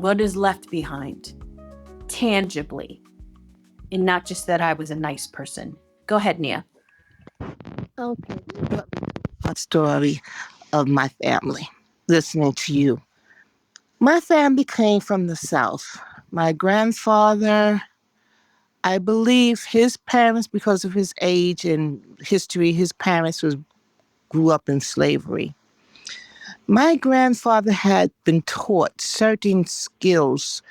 What is left behind tangibly, and not just that I was a nice person. Go ahead, Nia. Okay. A story of my family, listening to you. My family came from the South. My grandfather, I believe his parents, because of his age and history, his parents grew up in slavery. My grandfather had been taught certain skills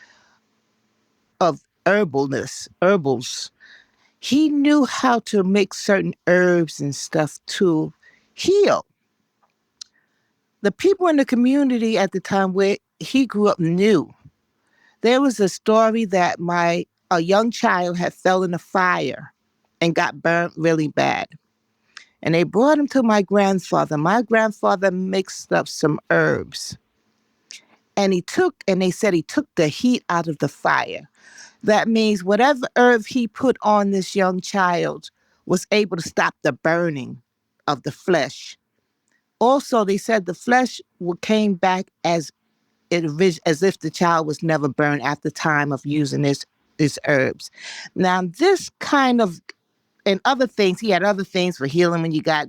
of herbals. He knew how to make certain herbs and stuff to heal. The people in the community at the time where he grew up knew. There was a story that a young child had fell in a fire and got burnt really bad. And they brought him to my grandfather. My grandfather mixed up some herbs. And they said he took the heat out of the fire. That means whatever herb he put on this young child was able to stop the burning of the flesh. Also, they said the flesh came back as if the child was never burned at the time of using these herbs. Now, this kind of, and other things, he had other things for healing when you got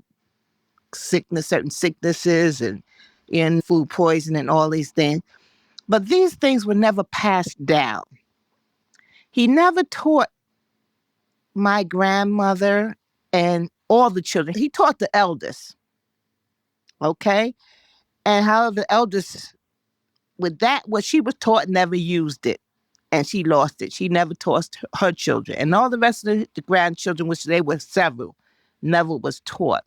certain sicknesses and in food poisoning and all these things. But these things were never passed down. He never taught my grandmother and all the children. He taught the eldest, okay? And how the eldest, with that, what she was taught, never used it. And she lost it. She never taught her children. And all the rest of the grandchildren, which they were several, never was taught.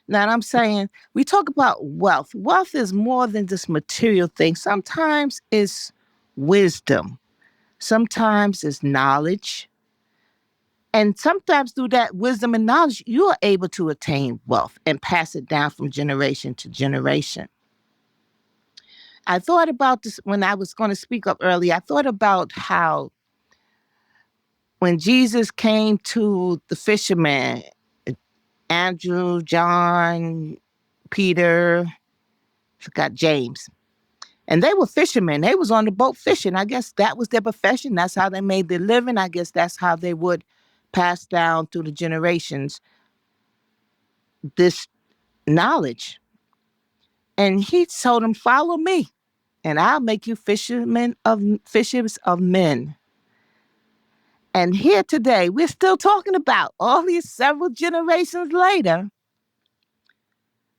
Now, I'm saying, we talk about wealth. Wealth is more than just material things. Sometimes it's wisdom. Sometimes it's knowledge. And sometimes through that wisdom and knowledge, you are able to attain wealth and pass it down from generation to generation. I thought about this when I was going to speak up earlier. I thought about how when Jesus came to the fishermen, Andrew, John, Peter, forgot James, and they were fishermen. They was on the boat fishing. I guess that was their profession. That's how they made their living. I guess that's how they would pass down through the generations this knowledge. And he told them, follow me, and I'll make you fishers of men. And here today, we're still talking about all these several generations later.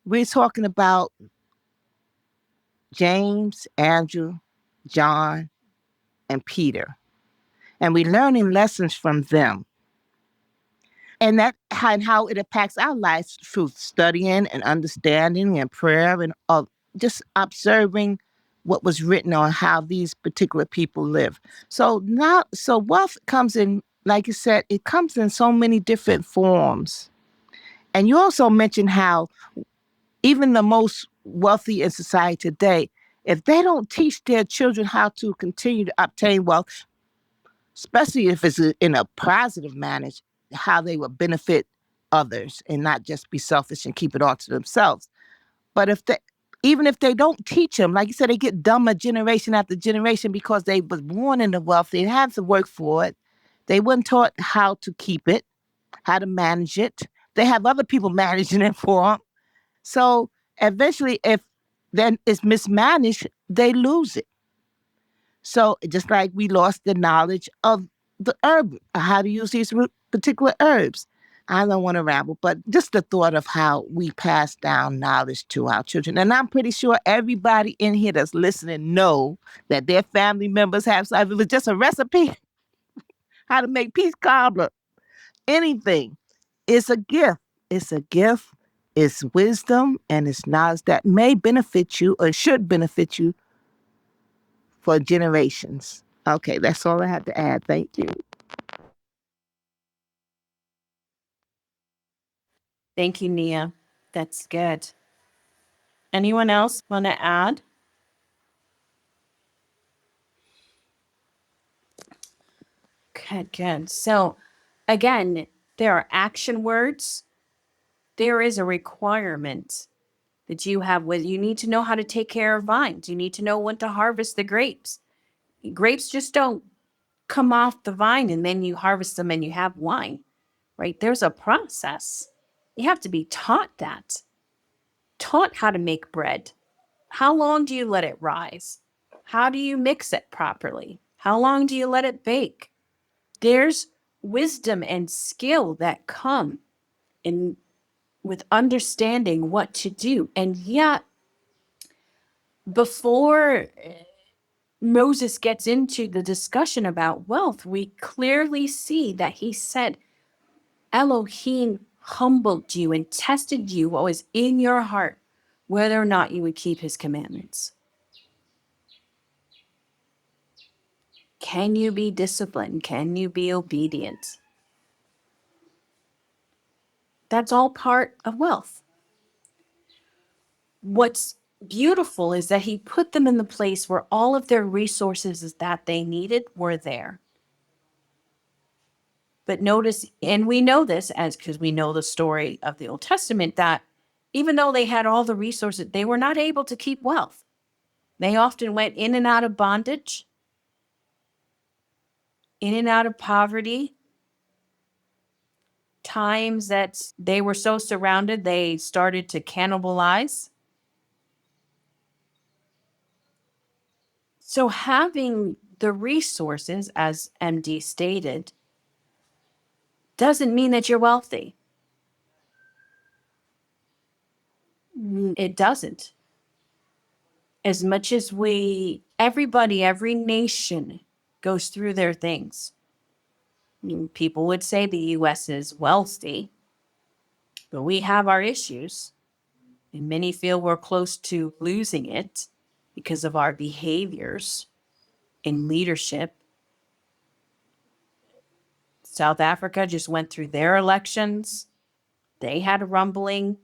We're talking about James, Andrew, John, and Peter. And we're learning lessons from them. And how it impacts our lives through studying and understanding and prayer and just observing what was written on how these particular people live. So wealth comes in, like you said, it comes in so many different forms. And you also mentioned how even the most wealthy in society today, if they don't teach their children how to continue to obtain wealth, especially if it's in a positive manner, how they will benefit others and not just be selfish and keep it all to themselves. But even if they don't teach them, like you said, they get dumber generation after generation because they was born in the wealth. They had to work for it. They weren't taught how to keep it, how to manage it. They have other people managing it for them. So eventually, if then it's mismanaged, they lose it. So just like we lost the knowledge of the herb, how to use these particular herbs. I don't want to ramble, but just the thought of how we pass down knowledge to our children. And I'm pretty sure everybody in here that's listening know that their family members have, if it was just a recipe, how to make peach cobbler, anything. It's a gift. It's a gift. It's wisdom and it's knowledge that may benefit you or should benefit you for generations. Okay, that's all I had to add. Thank you. Thank you, Nia. That's good. Anyone else want to add? Good, good. So, again, there are action words. There is a requirement that you have with you need to know how to take care of vines. You need to know when to harvest the grapes. Grapes just don't come off the vine and then you harvest them and you have wine, right? There's a process. You have to be taught that. Taught how to make bread. How long do you let it rise? How do you mix it properly? How long do you let it bake? There's wisdom and skill that come in with understanding what to do. And yet, before Moses gets into the discussion about wealth, we clearly see that he said, Elohim humbled you and tested you, what was in your heart, whether or not you would keep his commandments. Can you be disciplined? Can you be obedient? That's all part of wealth. What's beautiful is that he put them in the place where all of their resources that they needed were there. But notice, and we know this as because we know the story of the Old Testament, that even though they had all the resources, they were not able to keep wealth. They often went in and out of bondage, in and out of poverty, times that they were so surrounded, they started to cannibalize. So having the resources, as MD stated, doesn't mean that you're wealthy. It doesn't. As much as everybody, every nation goes through their things. People would say the US is wealthy, but we have our issues. And many feel we're close to losing it because of our behaviors in leadership. South Africa just went through their elections. They had a rumbling.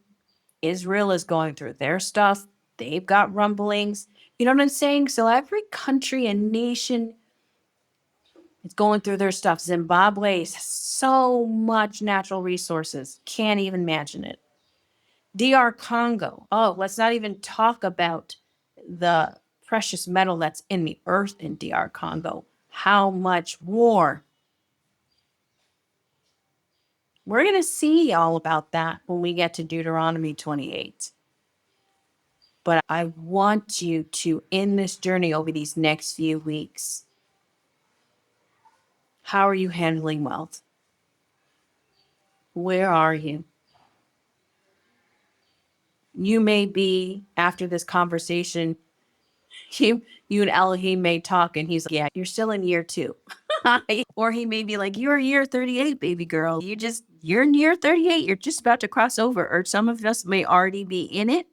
Israel is going through their stuff. They've got rumblings. You know what I'm saying? So every country and nation is going through their stuff. Zimbabwe has so much natural resources. Can't even imagine it. DR Congo. Oh, let's not even talk about the precious metal that's in the earth in DR Congo. How much war. We're going to see all about that when we get to Deuteronomy 28. But I want you to, in this journey over these next few weeks, how are you handling wealth? Where are you? You may be, after this conversation, you and Elohim may talk and he's like, yeah, you're still in year 2. Or he may be like, you're year 38, baby girl. You're in year 38. You're just about to cross over. Or some of us may already be in it.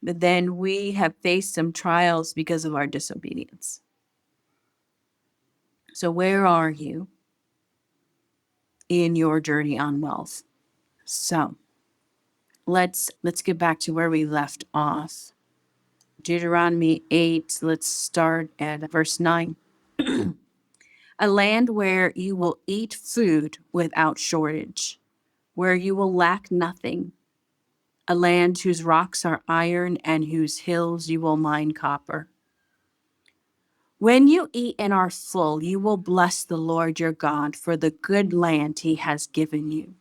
But then we have faced some trials because of our disobedience. So where are you in your journey on wealth? So let's get back to where we left off. Deuteronomy 8, let's start at verse 9. A land where you will eat food without shortage, where you will lack nothing. A land whose rocks are iron and whose hills you will mine copper. When you eat and are full, you will bless the Lord your God for the good land he has given you.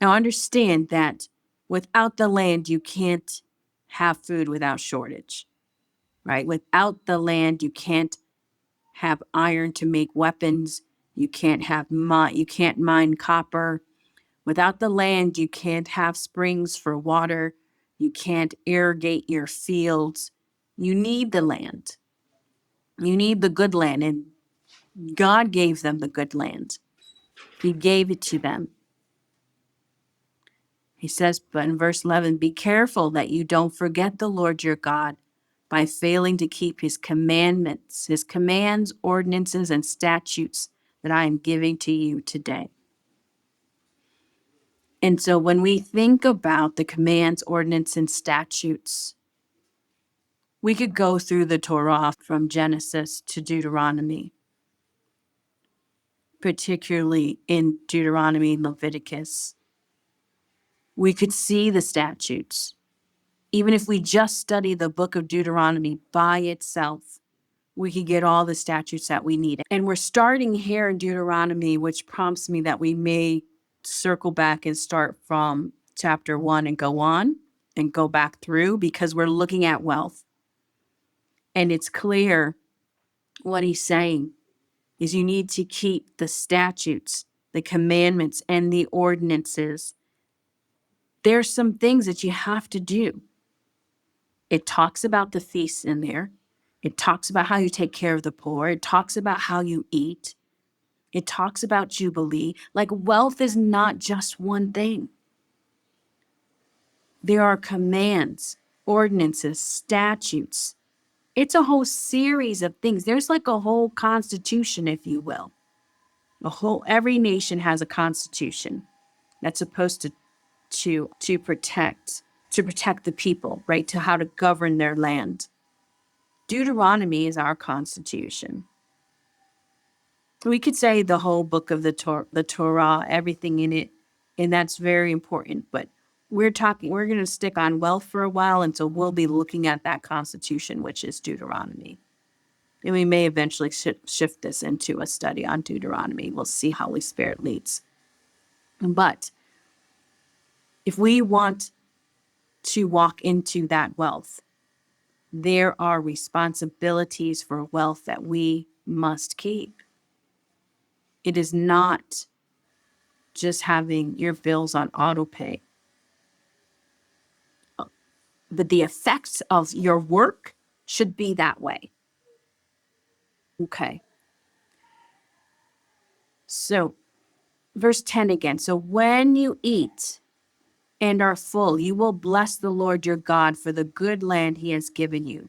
Now understand that without the land, you can't have food without shortage, right? Without the land, you can't have iron to make weapons. You can't mine copper. Without the land, you can't have springs for water. You can't irrigate your fields. You need the land. You need the good land. And God gave them the good land. He gave it to them. He says, but in verse 11, be careful that you don't forget the Lord your God by failing to keep his commandments, his commands, ordinances, and statutes that I am giving to you today. And so when we think about the commands, ordinances, and statutes, we could go through the Torah from Genesis to Deuteronomy, particularly in Deuteronomy, Leviticus. We could see the statutes. Even if we just study the book of Deuteronomy by itself, we could get all the statutes that we need. And we're starting here in Deuteronomy, which prompts me that we may circle back and start from chapter 1 and go on and go back through, because we're looking at wealth. And it's clear what he's saying is you need to keep the statutes, the commandments, and the ordinances. There's some things that you have to do. It talks about the feasts in there. It talks about how you take care of the poor. It talks about how you eat. It talks about Jubilee. Like, wealth is not just one thing. There are commands, ordinances, statutes. It's a whole series of things. There's like a whole constitution, if you will. Every nation has a constitution that's supposed to protect the people, right? To how to govern their land. Deuteronomy is our constitution. We could say the whole book of the Torah, everything in it, and that's very important. But we're going to stick on wealth for a while, and so we'll be looking at that constitution, which is Deuteronomy. And we may eventually shift this into a study on Deuteronomy. We'll see how Holy Spirit leads. But if we want to walk into that wealth, there are responsibilities for wealth that we must keep. It is not just having your bills on auto pay, but the effects of your work should be that way. Okay. So, verse 10 again. So, when you eat and are full, you will bless the Lord your God for the good land he has given you.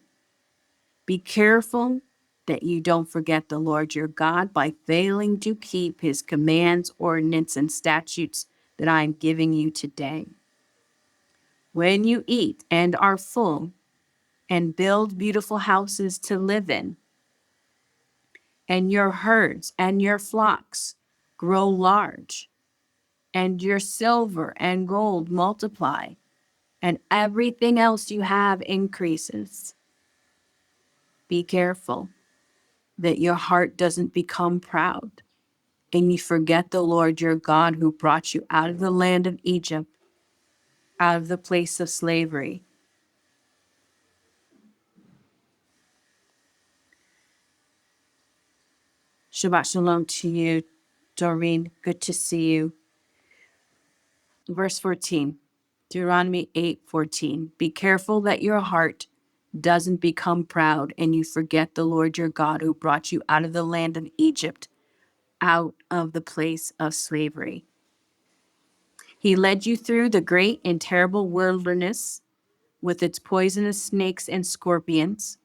Be careful that you don't forget the Lord your God by failing to keep his commands, ordinances, and statutes that I am giving you today. When you eat and are full and build beautiful houses to live in, and your herds and your flocks grow large, and your silver and gold multiply, and everything else you have increases, be careful that your heart doesn't become proud and you forget the Lord your God who brought you out of the land of Egypt, out of the place of slavery. Shabbat shalom to you, Doreen. Good to see you. Verse 14, Deuteronomy 8:14. Be careful that your heart doesn't become proud and you forget the Lord your God who brought you out of the land of Egypt, out of the place of slavery. He led you through the great and terrible wilderness with its poisonous snakes and scorpions.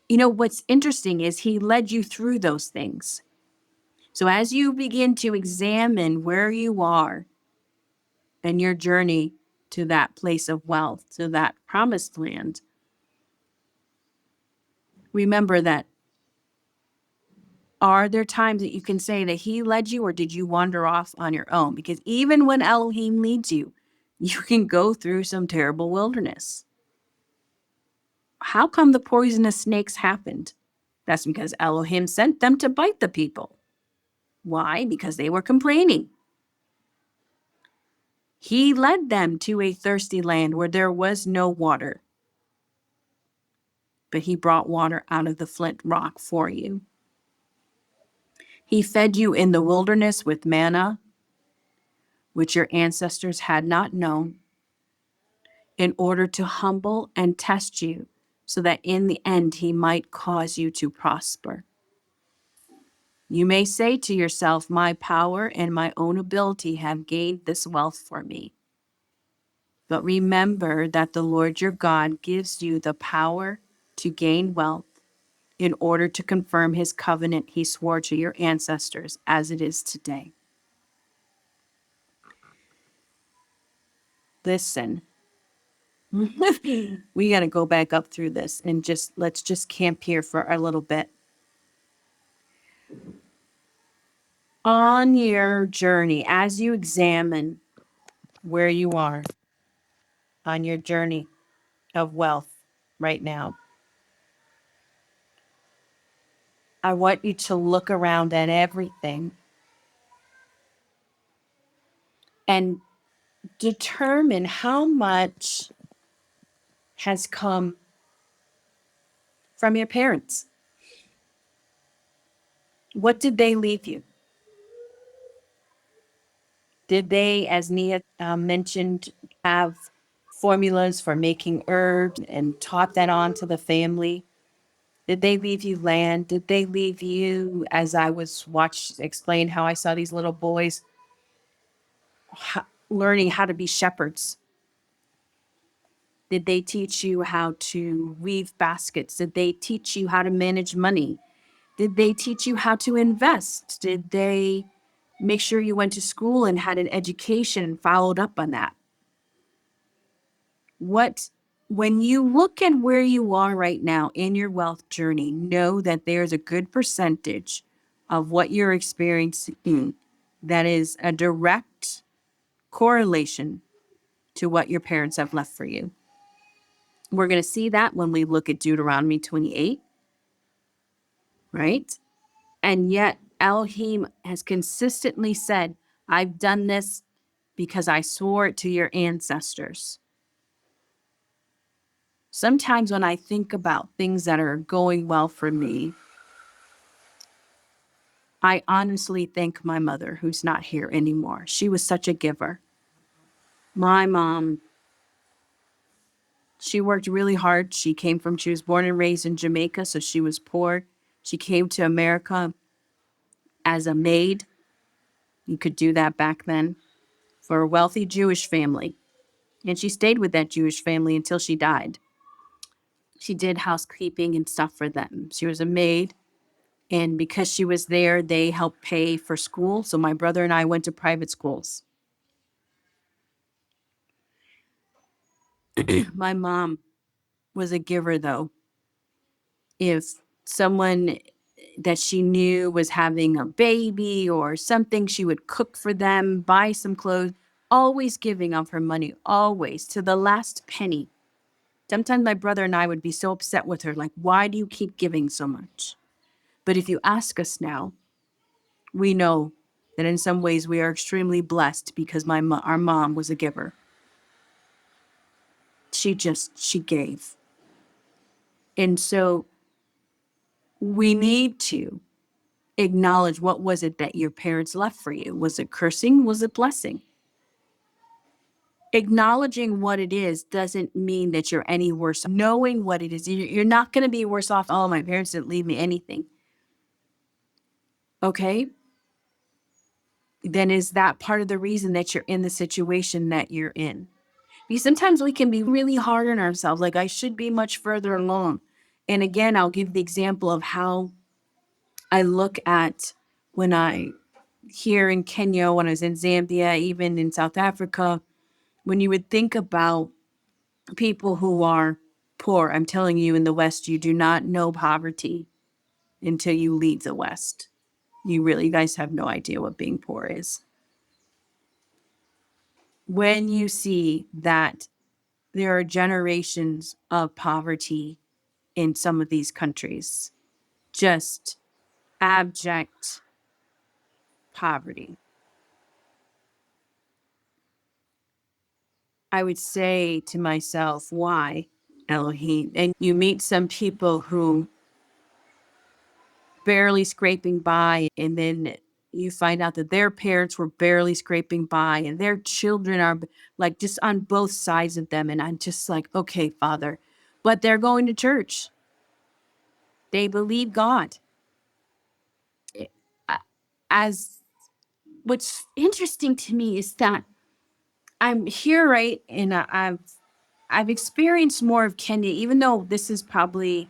You know, what's interesting is he led you through those things. So as you begin to examine where you are and your journey to that place of wealth, to that promised land, remember that are there times that you can say that he led you, or did you wander off on your own? Because even when Elohim leads you, you can go through some terrible wilderness. How come the poisonous snakes happened? That's because Elohim sent them to bite the people. Why? Because they were complaining. He led them to a thirsty land where there was no water, but he brought water out of the flint rock for you. He fed you in the wilderness with manna, which your ancestors had not known, in order to humble and test you, so that in the end he might cause you to prosper. You may say to yourself, my power and my own ability have gained this wealth for me. But remember that the Lord your God gives you the power to gain wealth in order to confirm his covenant he swore to your ancestors as it is today. Listen, we got to go back up through this and let's just camp here for a little bit. On your journey, as you examine where you are on your journey of wealth right now. I want you to look around at everything and determine how much has come from your parents. What did they leave you? Did they, as Nia mentioned, have formulas for making herbs and taught that on to the family? Did they leave you land? Did they leave you, as I was explain how I saw these little boys learning how to be shepherds? Did they teach you how to weave baskets? Did they teach you how to manage money? Did they teach you how to invest? Did they make sure you went to school and had an education and followed up on that? When you look at where you are right now in your wealth journey, know that there's a good percentage of what you're experiencing that is a direct correlation to what your parents have left for you. We're going to see that when we look at Deuteronomy 28, right? And yet Elohim has consistently said, I've done this because I swore it to your ancestors. Sometimes when I think about things that are going well for me, I honestly thank my mother, who's not here anymore. She was such a giver. My mom, she worked really hard. She was born and raised in Jamaica, so she was poor. She came to America as a maid. You could do that back then for a wealthy Jewish family. And she stayed with that Jewish family until she died. She did housekeeping and stuff for them. She was a maid. And because she was there, they helped pay for school. So my brother and I went to private schools. My mom was a giver, though. If someone that she knew was having a baby or something, she would cook for them, buy some clothes, always giving of her money, always to the last penny. Sometimes my brother and I would be so upset with her, like, why do you keep giving so much? But if you ask us now, we know that in some ways we are extremely blessed because our mom was a giver. She gave. And so we need to acknowledge, what was it that your parents left for you? Was it cursing? Was it blessing? Acknowledging what it is doesn't mean that you're any worse. Knowing what it is, you're not going to be worse off. Oh, my parents didn't leave me anything. Okay? Then is that part of the reason that you're in the situation that you're in? Because sometimes we can be really hard on ourselves, like I should be much further along. And again, I'll give the example of how I look at when I here in Kenya, when I was in Zambia, even in South Africa, when you would think about people who are poor, I'm telling you, in the West, you do not know poverty until you leave the West. You guys have no idea what being poor is. When you see that there are generations of poverty in some of these countries, just abject poverty, I would say to myself, why, Elohim? And you meet some people who barely scraping by, and then you find out that their parents were barely scraping by, and their children are like just on both sides of them. And I'm just like, okay, Father, but they're going to church. They believe God. As what's interesting to me is that I'm here, right? And I've experienced more of Kenya, even though this is probably,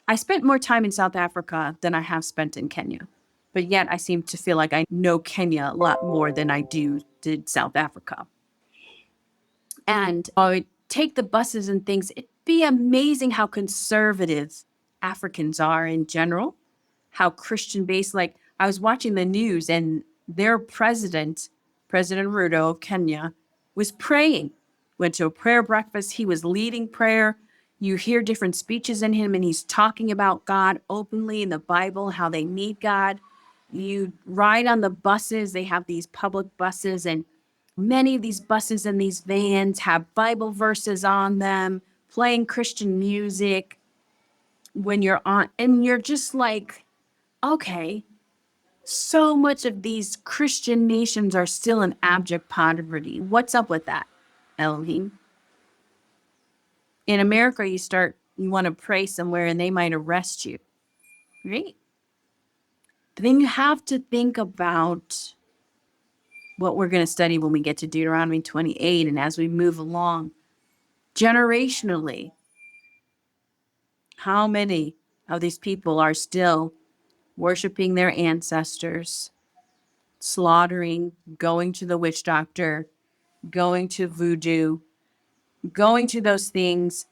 I spent more time in South Africa than I have spent in Kenya. But yet I seem to feel like I know Kenya a lot more than I did South Africa. And I would take the buses and things. It'd be amazing how conservative Africans are in general, how Christian based. Like I was watching the news and their president President Ruto of Kenya, was praying. Went to a prayer breakfast. He was leading prayer. You hear different speeches in him, and he's talking about God openly in the Bible, how they need God. You ride on the buses. They have these public buses, and many of these buses and these vans have Bible verses on them, playing Christian music when you're on, and you're just like, okay, so much of these Christian nations are still in abject poverty. What's up with that, Elohim? In America, you want to pray somewhere and they might arrest you, right? But then you have to think about what we're going to study when we get to Deuteronomy 28 and as we move along. Generationally, how many of these people are still worshiping their ancestors, slaughtering, going to the witch doctor, going to voodoo, going to those things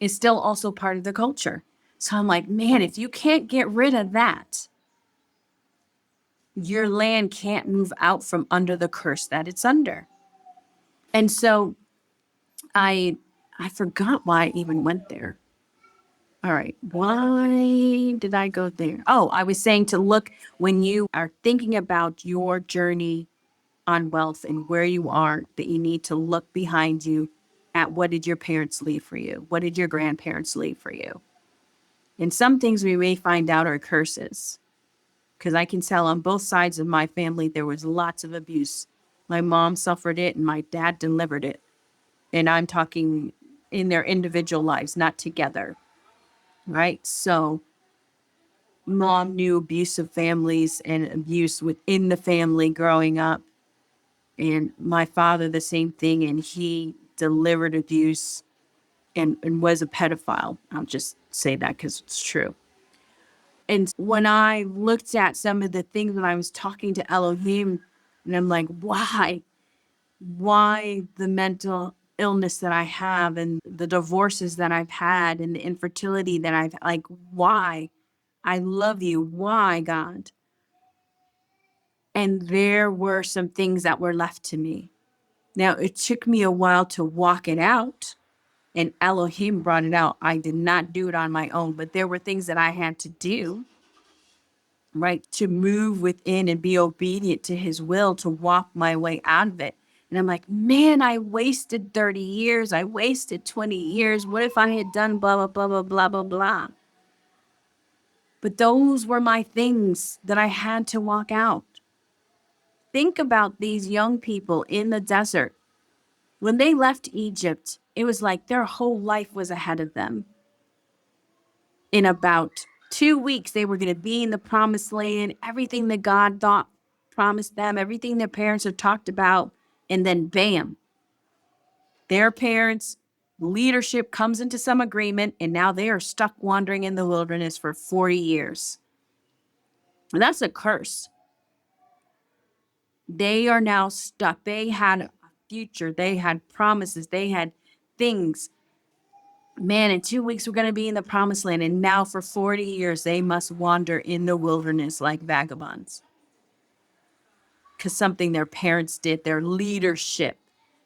is still also part of the culture. So I'm like, man, if you can't get rid of that, your land can't move out from under the curse that it's under. And so I forgot why I even went there. All right. Why did I go there? Oh, I was saying to look when you are thinking about your journey on wealth and where you are, that you need to look behind you at what did your parents leave for you? What did your grandparents leave for you? And some things we may find out are curses. Because I can tell on both sides of my family, there was lots of abuse. My mom suffered it and my dad delivered it. And I'm talking in their individual lives, not together. Right? So mom knew abusive families and abuse within the family growing up. And my father, the same thing. And he delivered abuse and was a pedophile. I'll just say that because it's true. And when I looked at some of the things when I was talking to Elohim, and I'm like, why? Why the mental illness that I have and the divorces that I've had and the infertility that I've, like, why? I love you. Why, God? And there were some things that were left to me. Now, it took me a while to walk it out, and Elohim brought it out. I did not do it on my own, but there were things that I had to do, right, to move within and be obedient to his will to walk my way out of it. And I'm like, man, I wasted 30 years. I wasted 20 years. What if I had done blah, blah, blah, blah, blah, blah, blah? But those were my things that I had to walk out. Think about these young people in the desert. When they left Egypt, it was like their whole life was ahead of them. In about 2 weeks, they were going to be in the promised land, everything that God thought promised them, everything their parents had talked about, and then bam, their parents' leadership comes into some agreement, and now they are stuck wandering in the wilderness for 40 years. And that's a curse. They are now stuck. They had a future, they had promises, they had things. Man, in 2 weeks, we're going to be in the promised land. And now for 40 years, they must wander in the wilderness like vagabonds. Because something their parents did, their leadership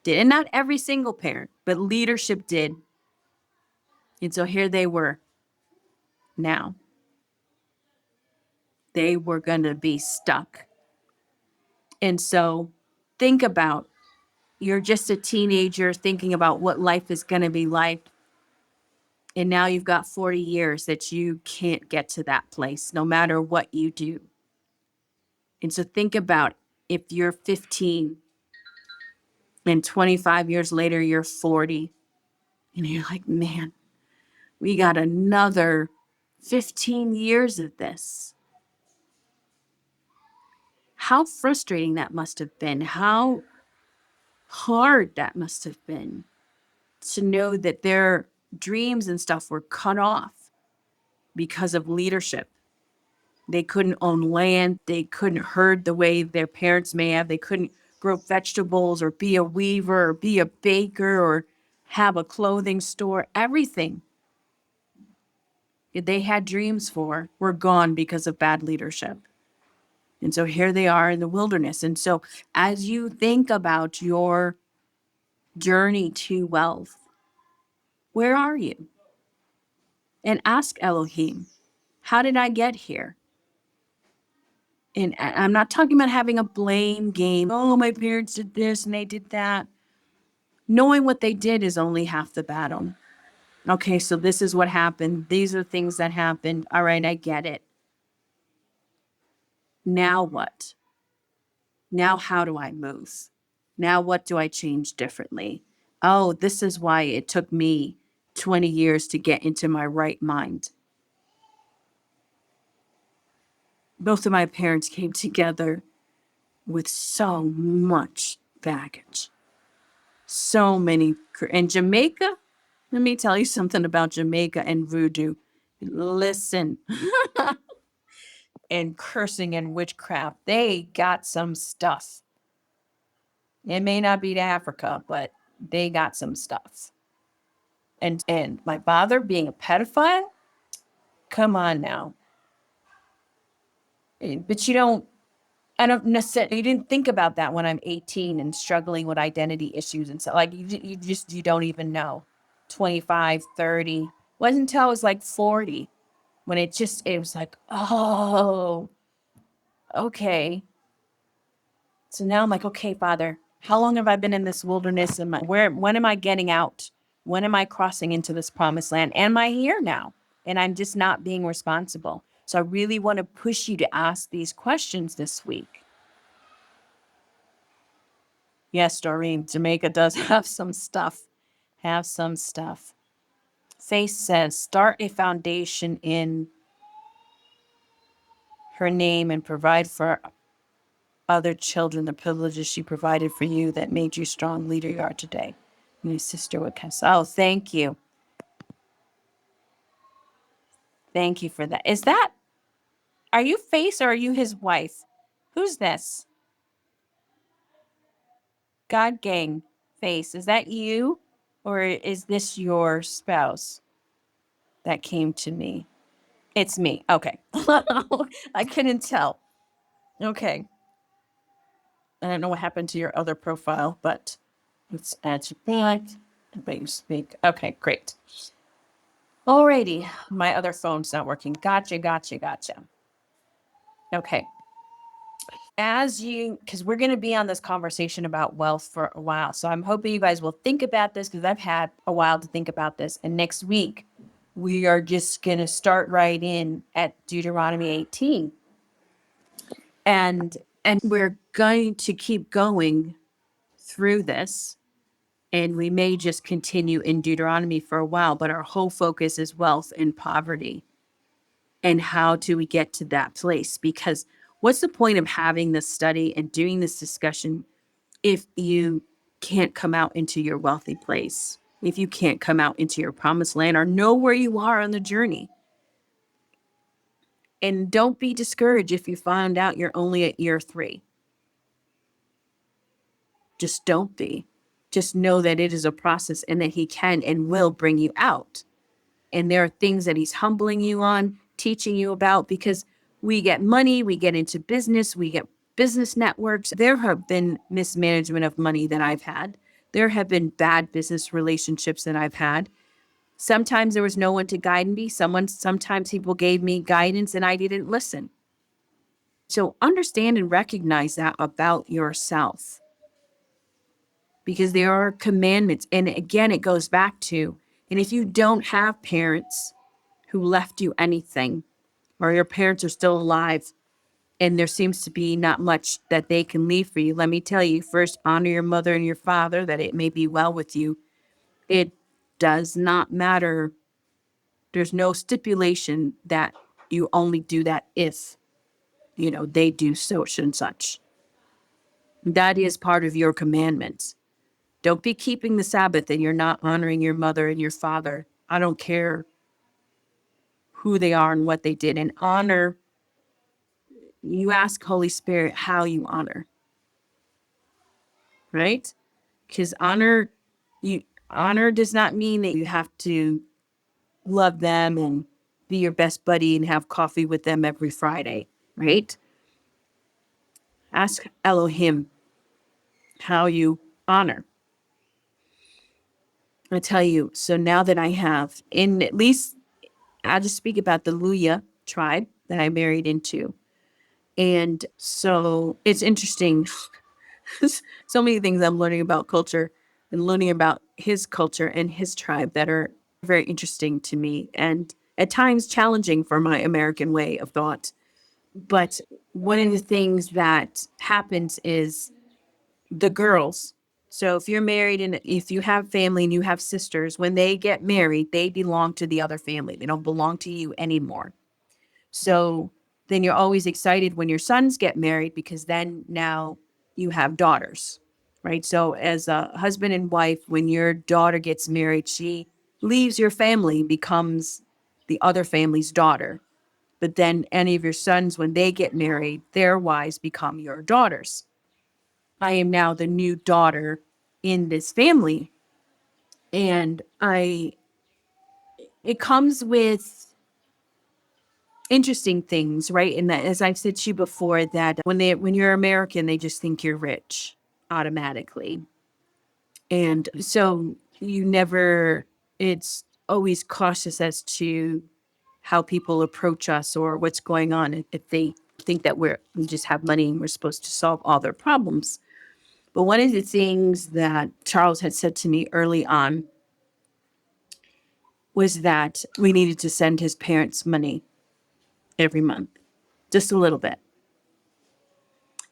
did. And not every single parent, but leadership did. And so here they were now. They were going to be stuck. And so think about, you're just a teenager thinking about what life is going to be like. And now you've got 40 years that you can't get to that place, no matter what you do. And so think about if you're 15 and 25 years later, you're 40, and you're like, man, we got another 15 years of this. How frustrating that must have been. How hard that must have been to know that their dreams and stuff were cut off because of leadership. They couldn't own land. They couldn't herd the way their parents may have. They couldn't grow vegetables or be a weaver or be a baker or have a clothing store. Everything that they had dreams for were gone because of bad leadership. And so here they are in the wilderness. And so as you think about your journey to wealth, where are you? And ask Elohim, how did I get here? And I'm not talking about having a blame game. Oh, my parents did this and they did that. Knowing what they did is only half the battle. Okay, so this is what happened. These are things that happened. All right, I get it. Now what? Now how do I move? Now what do I change differently? Oh, this is why it took me 20 years to get into my right mind. Both of my parents came together with so much baggage. So many. And Jamaica, let me tell you something about Jamaica and voodoo. Listen, and cursing and witchcraft, they got some stuff. It may not be to Africa, but they got some stuff. And my father being a pedophile, come on now. But I don't necessarily, you didn't think about that when I'm 18 and struggling with identity issues and so like you don't even know. 25, 30. Wasn't until I was like 40 when it was like, oh, okay. So now I'm like, okay, Father, how long have I been in this wilderness? When am I getting out? When am I crossing into this promised land? Am I here now? And I'm just not being responsible. So I really want to push you to ask these questions this week. Yes, Doreen, Jamaica does have some stuff. Have some stuff. Faith says, start a foundation in her name and provide for other children the privileges she provided for you that made you strong leader you are today. My sister would cuss. Oh, thank you. Thank you for that. Are you Face or are you his wife? Who's this? God gang Face. Is that you? Or is this your spouse that came to me? It's me. Okay. I couldn't tell. Okay. I don't know what happened to your other profile, but let's add you back. But you speak. Okay, great. Alrighty. My other phone's not working. Gotcha. Okay. Because we're going to be on this conversation about wealth for a while. So I'm hoping you guys will think about this because I've had a while to think about this. And next week, we are just going to start right in at Deuteronomy 18. And we're going to keep going through this. And we may just continue in Deuteronomy for a while, but our whole focus is wealth and poverty. And how do we get to that place? Because what's the point of having this study and doing this discussion if you can't come out into your wealthy place? If you can't come out into your promised land or know where you are on the journey? And don't be discouraged if you find out you're only at year 3. Just don't be. Just know that it is a process and that he can and will bring you out. And there are things that he's humbling you on, teaching you about, because we get money, we get into business, we get business networks. There have been mismanagement of money that I've had. There have been bad business relationships that I've had. Sometimes there was no one to guide me. Sometimes people gave me guidance and I didn't listen. So understand and recognize that about yourself. Because there are commandments. And again, it goes back to, and if you don't have parents who left you anything, or your parents are still alive and there seems to be not much that they can leave for you, let me tell you, first honor your mother and your father that it may be well with you. It does not matter. There's no stipulation that you only do that if, they do such and such. That is part of your commandments. Don't be keeping the Sabbath and you're not honoring your mother and your father. I don't care who they are and what they did. And honor, you ask Holy Spirit how you honor, right? Because honor does not mean that you have to love them and be your best buddy and have coffee with them every Friday, right? Ask Elohim how you honor. I tell you, so now that I have, in at least, I'll just speak about the Luya tribe that I married into. And so it's interesting. So many things I'm learning about culture and learning about his culture and his tribe that are very interesting to me and at times challenging for my American way of thought. But one of the things that happens is the girls. So if you're married and if you have family and you have sisters, when they get married, they belong to the other family. They don't belong to you anymore. So then you're always excited when your sons get married because then now you have daughters, right? So as a husband and wife, when your daughter gets married, she leaves your family, becomes the other family's daughter. But then any of your sons, when they get married, their wives become your daughters. I am now the new daughter in this family. And it comes with interesting things, right? And that, as I've said to you before, that when you're American, they just think you're rich automatically. And so it's always cautious as to how people approach us or what's going on if they think that we just have money and we're supposed to solve all their problems. But one of the things that Charles had said to me early on was that we needed to send his parents money every month, just a little bit.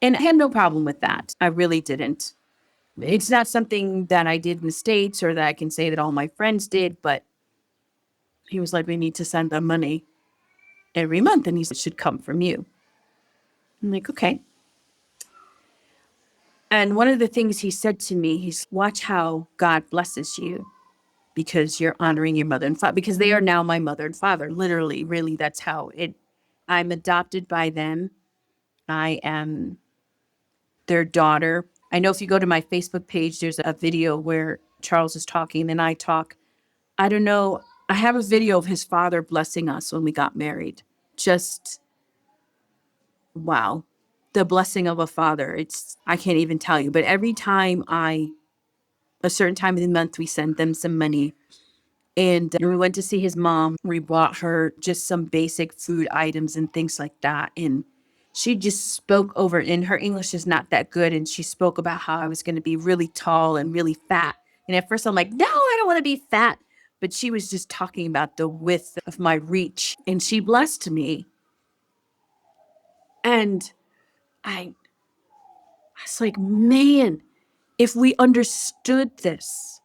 And I had no problem with that. I really didn't. It's not something that I did in the States or that I can say that all my friends did, but he was like, we need to send them money every month and he said, it should come from you. I'm like, okay. And one of the things he said to me, he's watch how God blesses you because you're honoring your mother and father, because they are now my mother and father. Literally, really, that's how I'm adopted by them. I am their daughter. I know if you go to my Facebook page, there's a video where Charles is talking and I talk. I don't know. I have a video of his father blessing us when we got married. Just wow. The blessing of a father. I can't even tell you. But every time a certain time of the month, we send them some money. And we went to see his mom. We bought her just some basic food items and things like that. And she just spoke over, and her English is not that good. And she spoke about how I was going to be really tall and really fat. And at first I'm like, no, I don't want to be fat. But she was just talking about the width of my reach. And she blessed me. And I was like, man, if we understood this,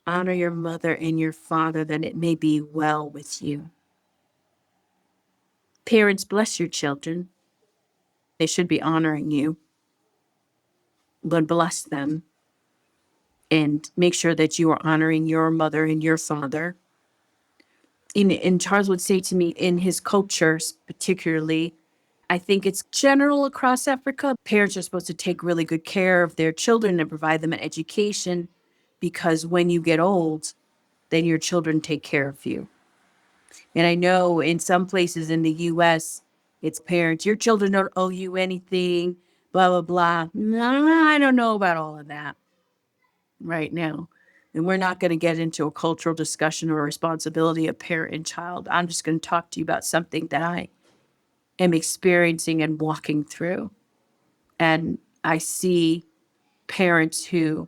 honor your mother and your father, that it may be well with you. Parents, bless your children. They should be honoring you. But bless them and make sure that you are honoring your mother and your father. And Charles would say to me, in his cultures particularly, I think it's general across Africa, parents are supposed to take really good care of their children and provide them an education because when you get old, then your children take care of you. And I know in some places in the US, it's parents, your children don't owe you anything, blah, blah, blah. No, I don't know about all of that right now. And we're not going to get into a cultural discussion or responsibility of parent and child. I'm just going to talk to you about something that I am experiencing and walking through. And I see parents who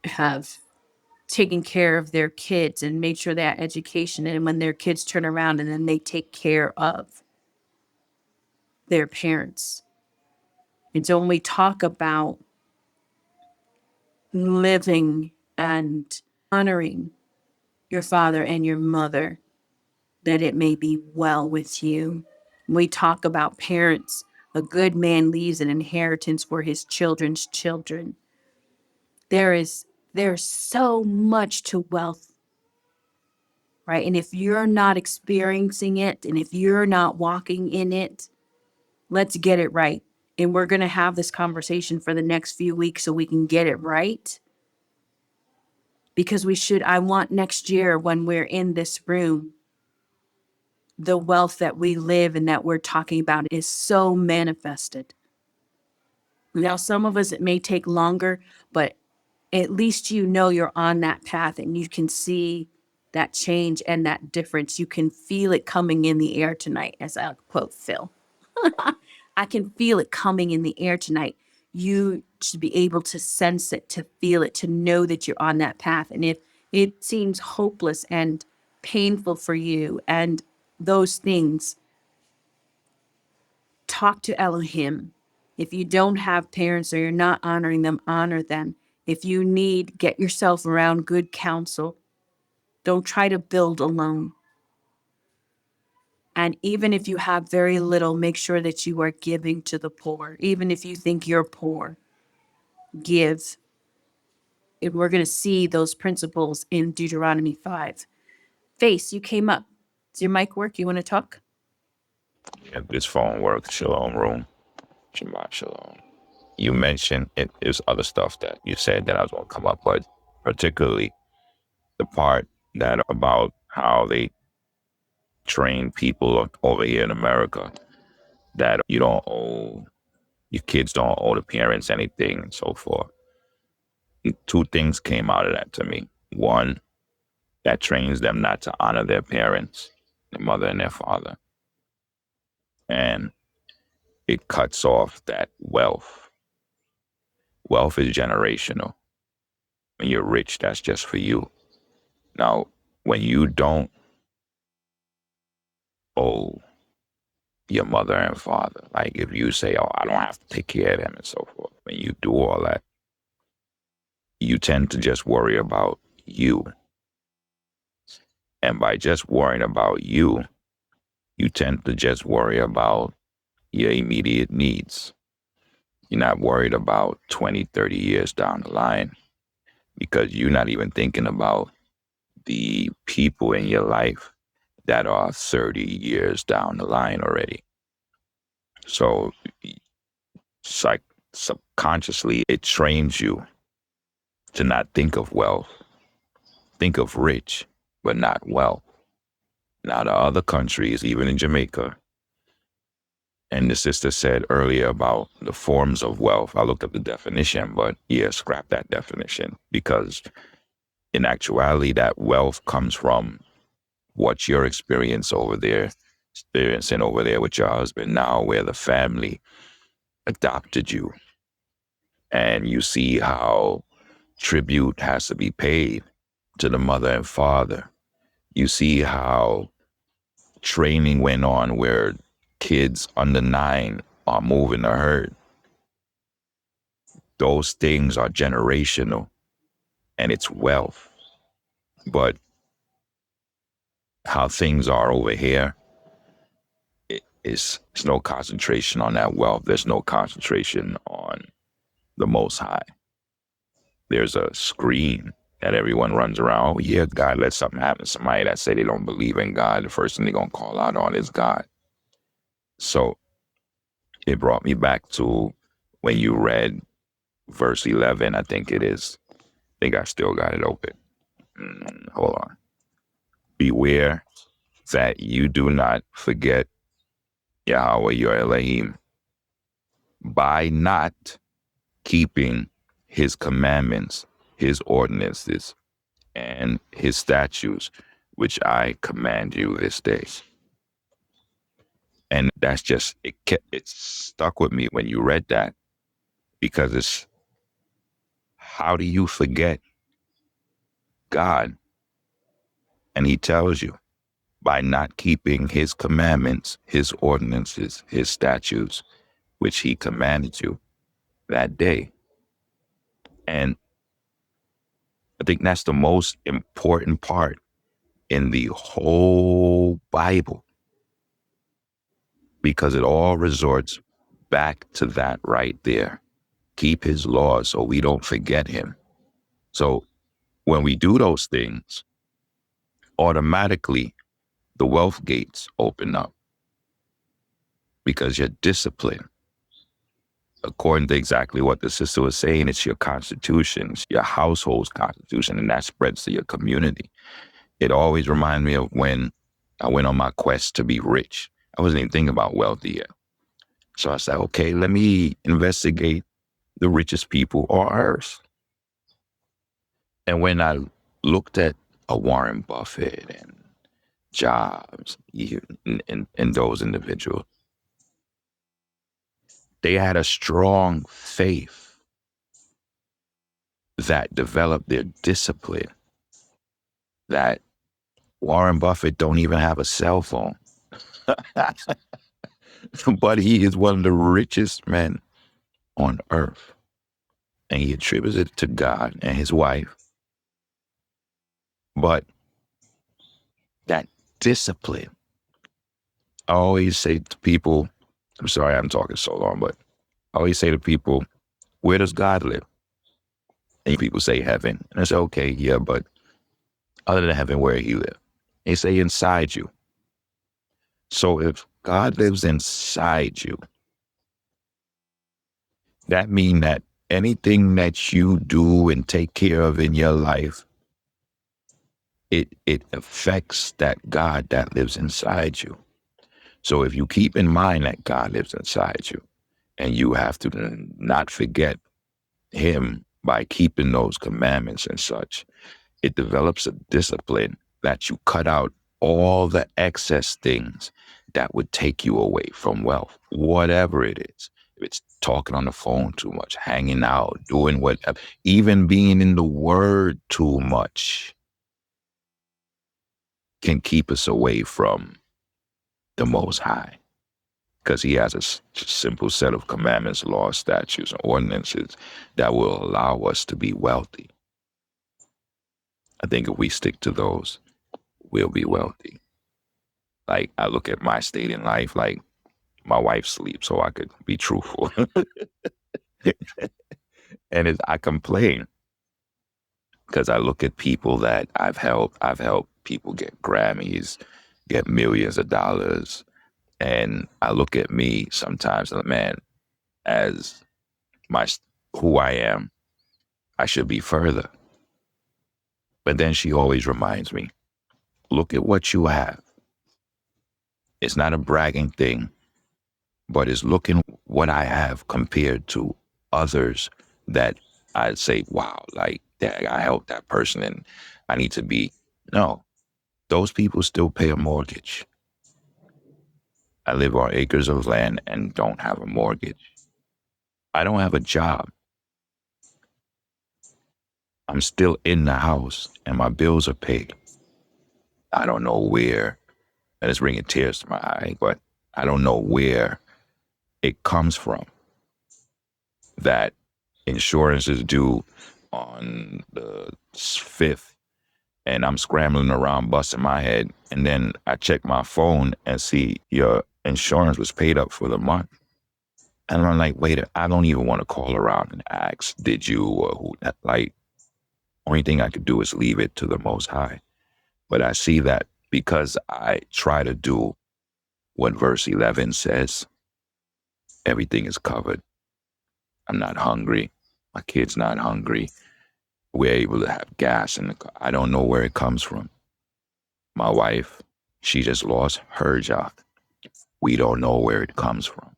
have taken care of their kids and made sure they had education. And when their kids turn around and then they take care of their parents. And so when we talk about living and honoring your father and your mother, that it may be well with you. When we talk about parents, a good man leaves an inheritance for his children's children. There's so much to wealth, right? And if you're not experiencing it and if you're not walking in it, let's get it right. And we're going to have this conversation for the next few weeks so we can get it right. Because I want next year when we're in this room the wealth that we live and that we're talking about is so manifested. Now, some of us, it may take longer, but at least you know you're on that path and you can see that change and that difference. You can feel it coming in the air tonight, as I quote Phil. I can feel it coming in the air tonight. You should be able to sense it, to feel it, to know that you're on that path. And if it seems hopeless and painful for you and those things, talk to Elohim. If you don't have parents or you're not honoring them, honor them. If you need, get yourself around good counsel. Don't try to build alone. And even if you have very little, make sure that you are giving to the poor. Even if you think you're poor, give. And we're going to see those principles in Deuteronomy 5. Face, you came up. Does your mic work? You want to talk? Yeah, this phone works. Shalom room. Shabbat shalom. You mentioned there's other stuff that you said that I was going to come up, but particularly the part that about how they train people over here in America that you don't owe, your kids don't owe the parents anything and so forth. Two things came out of that to me. One, that trains them not to honor their parents, their mother and their father. And it cuts off that wealth. Wealth is generational. When you're rich, that's just for you. Now, when you don't owe your mother and father, like if you say, oh, I don't have to take care of them and so forth, when you do all that, you tend to just worry about you. And by just worrying about you, you tend to just worry about your immediate needs. You're not worried about 20, 30 years down the line because you're not even thinking about the people in your life that are 30 years down the line already. So subconsciously, it trains you to not think of wealth, think of rich, but not wealth. Now, the other countries, even in Jamaica, and the sister said earlier about the forms of wealth. I looked up the definition, but yeah, scrap that definition because in actuality, that wealth comes from what you're experiencing over there with your husband now, where the family adopted you. And you see how tribute has to be paid to the mother and father. You see how training went on where kids under 9 are moving the herd. Those things are generational and it's wealth. But how things are over here, it's no concentration on that wealth. There's no concentration on the Most High. There's a screen that everyone runs around. Oh, yeah, God let something happen to somebody that say they don't believe in God. The first thing they're going to call out on is God. So it brought me back to when you read verse 11, I think it is. I think I still got it open. Hold on. Beware that you do not forget Yahweh your Elohim by not keeping his commandments, his ordinances, and his statutes, which I command you this day. And that's just, it stuck with me when you read that, because it's, how do you forget God? And he tells you, by not keeping his commandments, his ordinances, his statutes, which he commanded you that day. And I think that's the most important part in the whole Bible, because it all resorts back to that right there. Keep his laws so we don't forget him. So when we do those things, automatically the wealth gates open up because you're disciplined. According to exactly what the sister was saying, it's your constitution, it's your household's constitution, and that spreads to your community. It always reminds me of when I went on my quest to be rich. I wasn't even thinking about wealthy yet. So I said, okay, let me investigate the richest people on earth. And when I looked at a Warren Buffett and Jobs and those individuals, they had a strong faith that developed their discipline, that Warren Buffett don't even have a cell phone. But he is one of the richest men on earth. And he attributes it to God and his wife. But that discipline, I always say to people, I'm sorry I'm talking so long, but I always say to people, where does God live? And people say heaven. And I say, okay, yeah, but other than heaven, where he live? They say inside you. So if God lives inside you, that means that anything that you do and take care of in your life, it affects that God that lives inside you. So if you keep in mind that God lives inside you, and you have to not forget him by keeping those commandments and such, it develops a discipline that you cut out all the excess things that would take you away from wealth, whatever it is. If it's talking on the phone too much, hanging out, doing whatever, even being in the word too much can keep us away from the Most High. Because he has a simple set of commandments, laws, statutes, and ordinances that will allow us to be wealthy. I think if we stick to those, we'll be wealthy. Like, I look at my state in life, like, my wife sleeps, so I could be truthful. And I complain because I look at people that I've helped. I've helped people get Grammys, get millions of dollars. And I look at me sometimes, man, as who I am, I should be further. But then she always reminds me, look at what you have. It's not a bragging thing, but it's looking what I have compared to others that I'd say, wow, like that, I helped that person and I need to be. No, those people still pay a mortgage. I live on acres of land and don't have a mortgage. I don't have a job. I'm still in the house and my bills are paid. I don't know where, and it's bringing tears to my eye, but I don't know where it comes from. That insurance is due on the 5th and I'm scrambling around busting my head. And then I check my phone and see your insurance was paid up for the month. And I'm like, wait, I don't even want to call around and ask, did you or who? Like, only thing I could do is leave it to the Most High. But I see that because I try to do what verse 11 says, everything is covered. I'm not hungry. My kid's not hungry. We're able to have gas in the car. I don't know where it comes from. My wife, she just lost her job. We don't know where it comes from.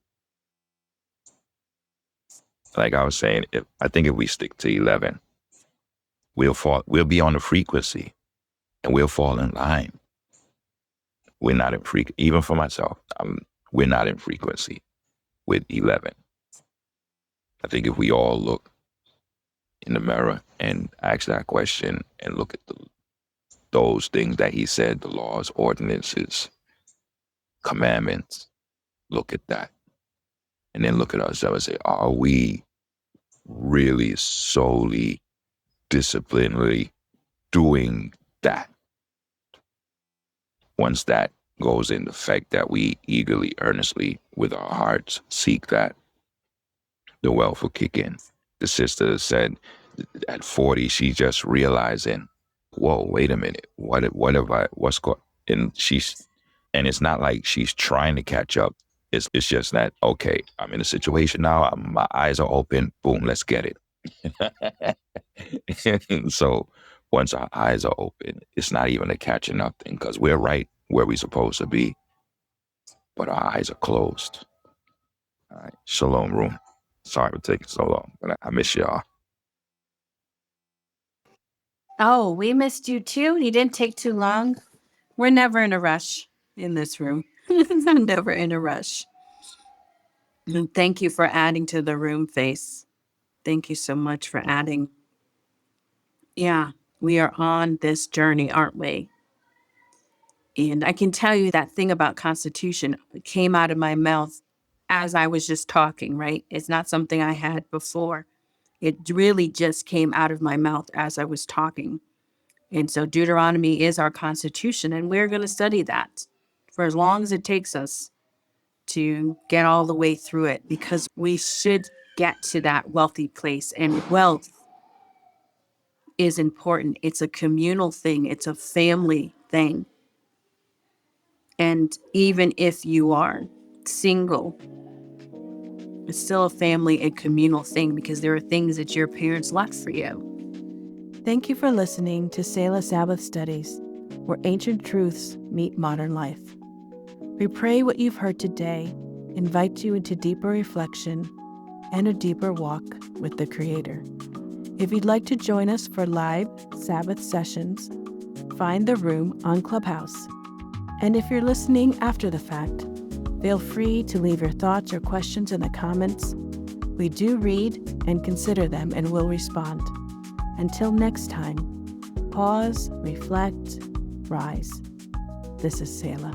Like I was saying, I think if we stick to 11, we'll be on the frequency and we'll fall in line. We're not in frequency, even for myself, we're not in frequency with 11. I think if we all look in the mirror and ask that question and look at those things that he said, the laws, ordinances, commandments, look at that. And then look at ourselves and say, are we really solely, disciplinedly doing that? Once that goes into effect, that we eagerly, earnestly, with our hearts, seek that, the wealth will kick in. The sister said at 40, she's just realizing, whoa, wait a minute, what's going, and it's not like she's trying to catch up. It's just that, okay, I'm in a situation now, my eyes are open, boom, let's get it. So once our eyes are open, it's not even a catching up thing because we're right where we're supposed to be, but our eyes are closed. All right. Shalom, room. Sorry for taking so long, but I miss y'all. Oh, we missed you too. You didn't take too long. We're never in a rush in this room. I'm never in a rush. And thank you for adding to the room, Face. Thank you so much for adding. Yeah, we are on this journey, aren't we? And I can tell you that thing about Constitution came out of my mouth as I was just talking, right? It's not something I had before. It really just came out of my mouth as I was talking. And so Deuteronomy is our Constitution, and we're going to study that for as long as it takes us to get all the way through it, because we should get to that wealthy place. And wealth is important. It's a communal thing. It's a family thing. And even if you are single, it's still a family and communal thing, because there are things that your parents left for you. Thank you for listening to Selah Sabbath Studies, where ancient truths meet modern life. We pray what you've heard today invites you into deeper reflection and a deeper walk with the Creator. If you'd like to join us for live Sabbath sessions, find the room on Clubhouse. And if you're listening after the fact, feel free to leave your thoughts or questions in the comments. We do read and consider them and will respond. Until next time, pause, reflect, rise. This is Selah.